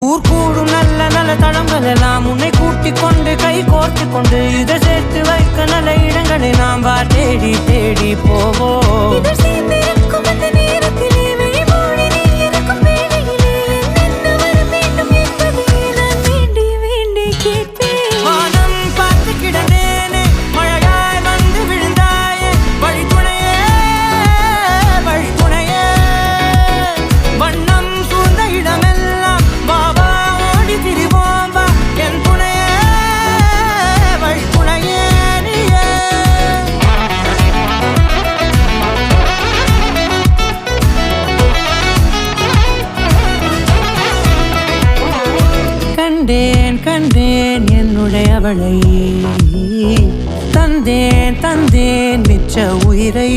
ஊர் கூடும் நல்ல நல்ல தளங்கள் எல்லாம் உன்னை கூட்டிக் கொண்டு கை கோர்த்து கொண்டு இதை சேர்த்து வைக்க நல்ல இடங்களை நாம் வா தேடி தேடி போவோம். கண்டேன் கண்டேன் என்னுடையவளை, தந்தேன் தந்தேன் மிச்ச உயிரை.